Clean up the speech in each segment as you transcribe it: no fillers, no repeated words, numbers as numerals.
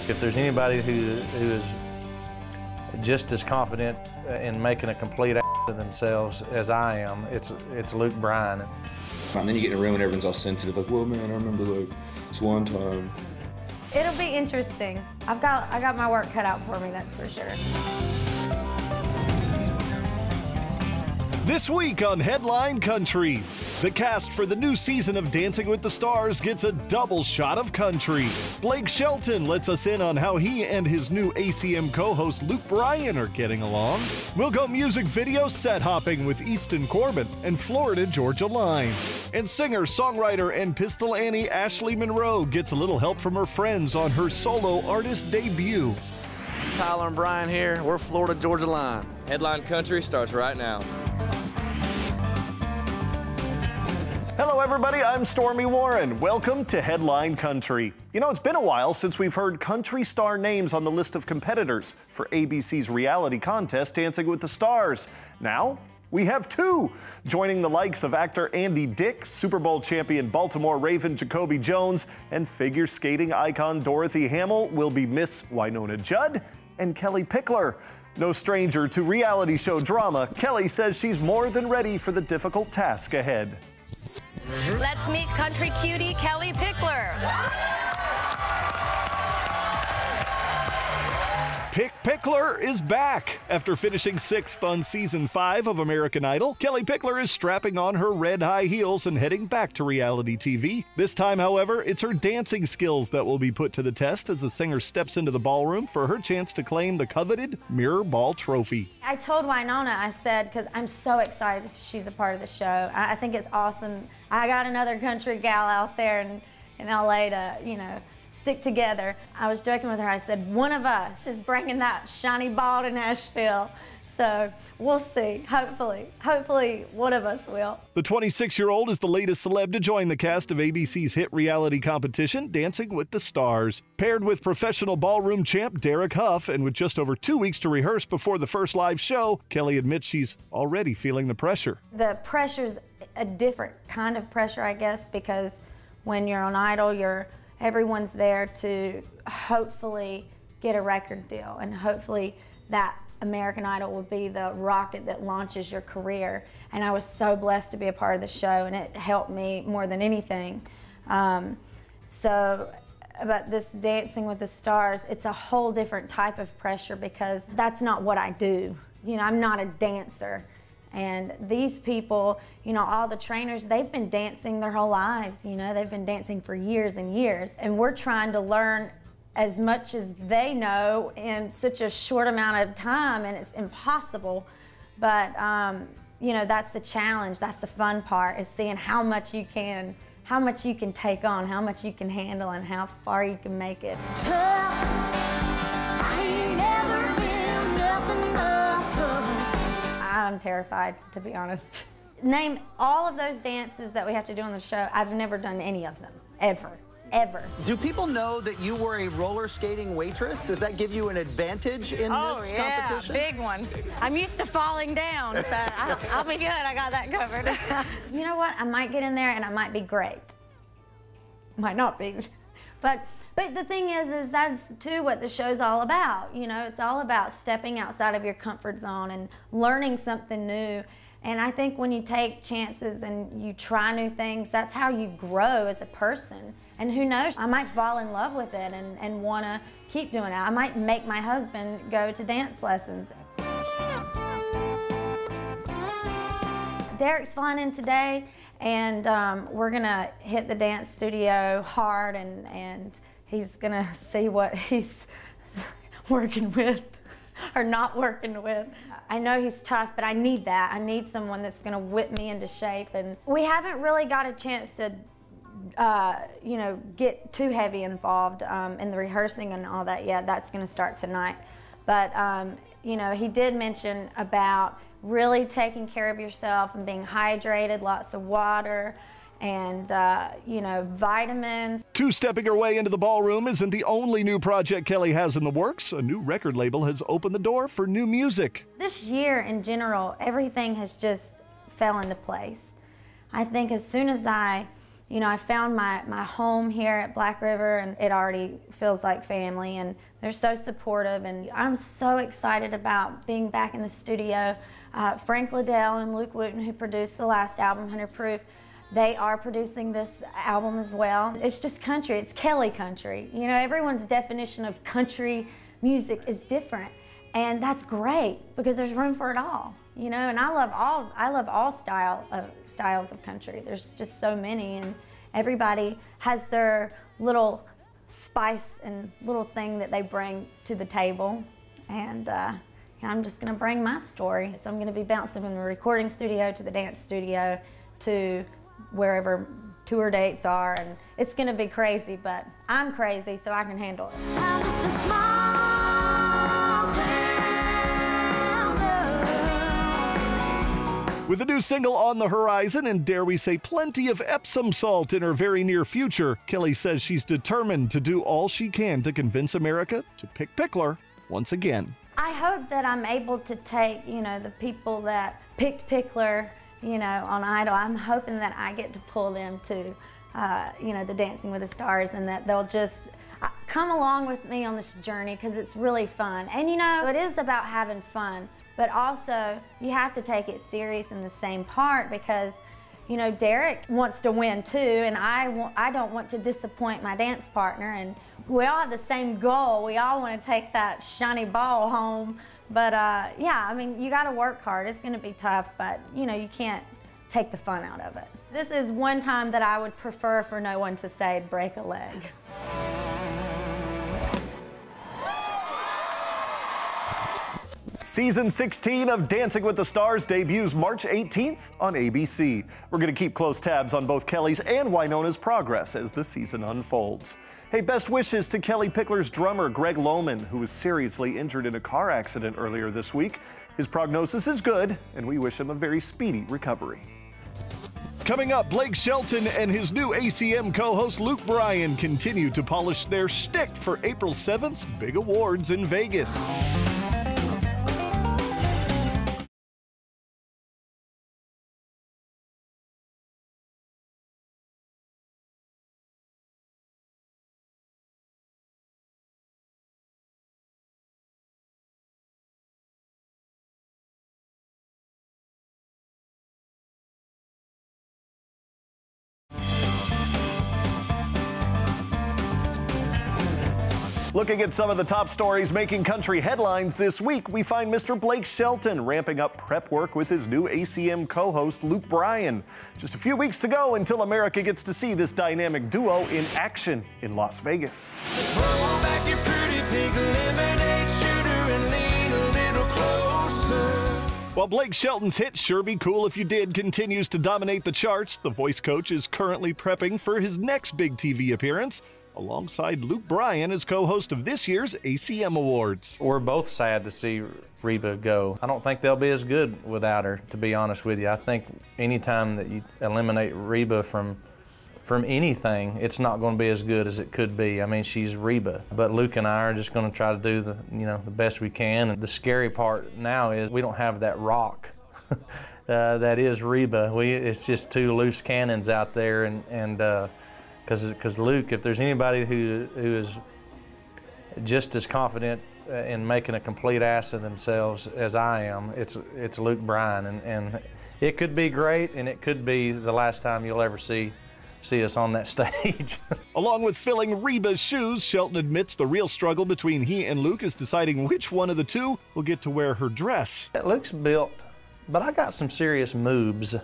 If there's anybody who is just as confident in making a complete ass of themselves as I am, it's Luke Bryan. And then you get in a room and everyone's all sensitive, like, well, man, I remember like this one time. It'll be interesting. I got my work cut out for me, that's for sure. This week on Headline Country, the cast for the new season of Dancing with the Stars gets a double shot of country. Blake Shelton lets us in on how he and his new ACM co-host Luke Bryan are getting along. We'll go music video set hopping with Easton, Corbin, and Florida Georgia Line. And singer, songwriter, and Pistol Annie Ashley Monroe gets a little help from her friends on her solo artist debut. Tyler and Brian here. We're Florida Georgia Line. Headline Country starts right now. Hello everybody, I'm Stormy Warren. Welcome to Headline Country. You know, it's been a while since we've heard country star names on the list of competitors for ABC's reality contest, Dancing with the Stars. Now, we have two. Joining the likes of actor Andy Dick, Super Bowl champion Baltimore Raven Jacoby Jones, and figure skating icon Dorothy Hamill will be Miss Wynonna Judd and Kellie Pickler. No stranger to reality show drama, Kellie says she's more than ready for the difficult task ahead. Let's meet country cutie Kellie Pickler. Pickler is back. After finishing 6th on Season 5 of American Idol, Kellie Pickler is strapping on her red high heels and heading back to reality TV. This time, however, it's her dancing skills that will be put to the test as the singer steps into the ballroom for her chance to claim the coveted Mirror Ball Trophy. I told Wynonna, I said, because I'm so excited she's a part of the show. I think it's awesome. I got another country gal out there in LA to, you know, stick together. I was joking with her, I said, one of us is bringing that shiny ball to Nashville. So we'll see, hopefully one of us will. The 26-year-old is the latest celeb to join the cast of ABC's hit reality competition, Dancing with the Stars. Paired with professional ballroom champ Derek Huff, and with just over 2 weeks to rehearse before the first live show, Kellie admits she's already feeling the pressure. The pressure's a different kind of pressure, I guess, because when you're on Idol, everyone's there to hopefully get a record deal, and hopefully that American Idol will be the rocket that launches your career. And I was so blessed to be a part of the show, and it helped me more than anything. So about this Dancing with the Stars, it's a whole different type of pressure because that's not what I do. You know, I'm not a dancer. And these people, you know, all the trainers, they've been dancing their whole lives, you know, they've been dancing for years and years. And we're trying to learn as much as they know in such a short amount of time, and it's impossible. But, you know, that's the challenge, that's the fun part, is seeing how much you can take on, how much you can handle, and how far you can make it. I'm terrified, to be honest. Name all of those dances that we have to do on the show. I've never done any of them, ever. Do people know that you were a roller skating waitress? Does that give you an advantage in this competition? Oh, yeah, big one. I'm used to falling down, so I'll be good. I got that covered. You know what? I might get in there and I might be great. Might not be. But the thing is that's too what the show's all about. You know, it's all about stepping outside of your comfort zone and learning something new. And I think when you take chances and you try new things, that's how you grow as a person. And who knows, I might fall in love with it and want to keep doing it. I might make my husband go to dance lessons. Derek's flying in today, and we're gonna hit the dance studio hard, and he's gonna see what he's working with or not working with. I know he's tough, but I need that. I need someone that's gonna whip me into shape. And we haven't really got a chance to you know, get too heavy involved in the rehearsing and all that yet. That's gonna start tonight. But you know, he did mention about really taking care of yourself and being hydrated, lots of water, and you know, vitamins. Two-stepping her way into the ballroom isn't the only new project Kellie has in the works. A new record label has opened the door for new music. This year in general, everything has just fell into place. I think as soon as I You know, I found my home here at Black River, and it already feels like family, and they're so supportive, and I'm so excited about being back in the studio. Frank Liddell and Luke Wooten, who produced the last album, 100 Proof, they are producing this album as well. It's just country, it's Kellie country. You know, everyone's definition of country music is different, and that's great because there's room for it all. You know, and I love all styles of country. There's just so many, and everybody has their little spice and little thing that they bring to the table. And I'm just gonna bring my story. So I'm gonna be bouncing from the recording studio to the dance studio to wherever tour dates are, and it's gonna be crazy, but I'm crazy, so I can handle it. I'm just a small town. With a new single on the horizon and, dare we say, plenty of Epsom salt in her very near future, Kellie says she's determined to do all she can to convince America to pick Pickler once again. I hope that I'm able to take, you know, the people that picked Pickler, you know, on Idol. I'm hoping that I get to pull them to, you know, the Dancing with the Stars, and that they'll just come along with me on this journey, because it's really fun. And, you know, it is about having fun. But also, you have to take it serious in the same part, because, you know, Derek wants to win too, and I don't want to disappoint my dance partner, and we all have the same goal. We all want to take that shiny ball home. But yeah, I mean, you got to work hard. It's going to be tough, but, you know, you can't take the fun out of it. This is one time that I would prefer for no one to say break a leg. Season 16 of Dancing with the Stars debuts March 18th on ABC. We're going to keep close tabs on both Kellie's and Wynonna's progress as the season unfolds. Hey, best wishes to Kellie Pickler's drummer, Greg Lohman, who was seriously injured in a car accident earlier this week. His prognosis is good, and we wish him a very speedy recovery. Coming up, Blake Shelton and his new ACM co-host Luke Bryan continue to polish their shtick for April 7th's big awards in Vegas. Looking at some of the top stories making country headlines this week, we find Mr. Blake Shelton ramping up prep work with his new ACM co-host Luke Bryan. Just a few weeks to go until America gets to see this dynamic duo in action in Las Vegas. While Blake Shelton's hit Sure Be Cool If You Did continues to dominate the charts, the voice coach is currently prepping for his next big TV appearance, alongside Luke Bryan as co-host of this year's ACM Awards. We're both sad to see Reba go. I don't think they'll be as good without her, to be honest with you. I think anytime that you eliminate Reba from anything, it's not going to be as good as it could be. I mean, she's Reba. But Luke and I are just going to try to do the best we can. And the scary part now is we don't have that rock that is Reba. It's just two loose cannons out there, and because Luke, if there's anybody who is just as confident in making a complete ass of themselves as I am, it's Luke Bryan, and it could be great, and it could be the last time you'll ever see us on that stage. Along with filling Reba's shoes, Shelton admits the real struggle between he and Luke is deciding which one of the two will get to wear her dress. Luke's built, but I got some serious moves,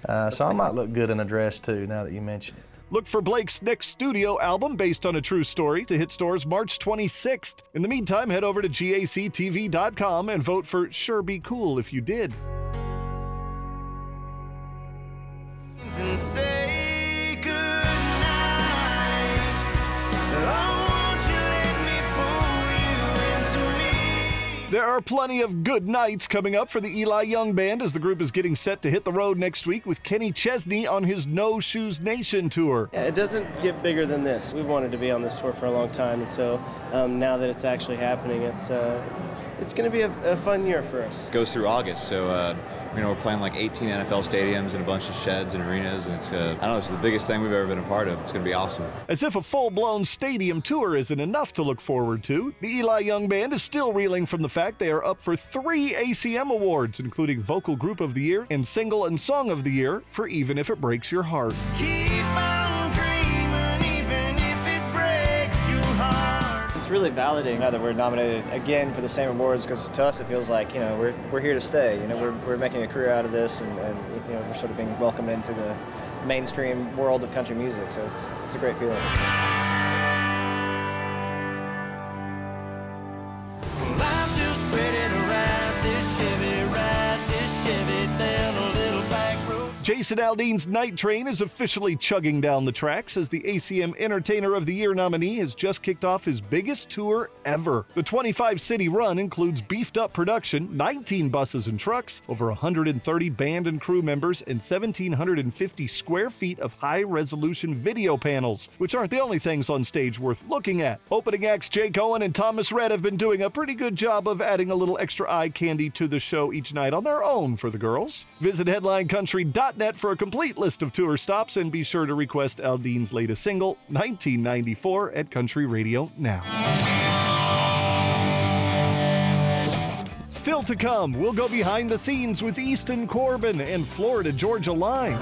so I might look good in a dress too, now that you mention it. Look for Blake's next studio album based on a true story to hit stores March 26th. In the meantime, head over to gactv.com and vote for Sure Be Cool If You Did. There are plenty of good nights coming up for the Eli Young Band as the group is getting set to hit the road next week with Chesney on his No Shoes Nation tour. Yeah, it doesn't get bigger than this. We've wanted to be on this tour for a long time, and so now that it's actually happening, it's going to be a fun year for us. Goes through August, so we're playing like 18 NFL stadiums and a bunch of sheds and arenas, and it's, I don't know, it's the biggest thing we've ever been a part of. It's going to be awesome. As if a full-blown stadium tour isn't enough to look forward to, the Eli Young Band is still reeling from the fact they are up for 3 ACM Awards, including Vocal Group of the Year and Single and Song of the Year for Even If It Breaks Your Heart. Keep on dreaming, even if it breaks your heart. It's really validating now that we're nominated again for the same awards, because to us it feels like, we're here to stay. We're making a career out of this, and we're sort of being welcomed into the mainstream world of country music. So it's a great feeling. I'm just ready to ride this Chevy down a little back road. Jason Aldean's Night Train is officially chugging down the tracks as the ACM Entertainer of the Year nominee has just kicked off his biggest tour ever. The 25-city run includes beefed-up production, 19 buses and trucks, over 130 band and crew members, and 1,750 square feet of high-resolution video panels, which aren't the only things on stage worth looking at. Opening acts Jake Owen and Thomas Rhett have been doing a pretty good job of adding a little extra eye candy to the show each night on their own for the girls. Visit headlinecountry.net for a complete list of tour stops, and be sure to request Aldean's latest single, 1994, at Country Radio now. Still to come, we'll go behind the scenes with Easton, Corbin, and Florida Georgia Line.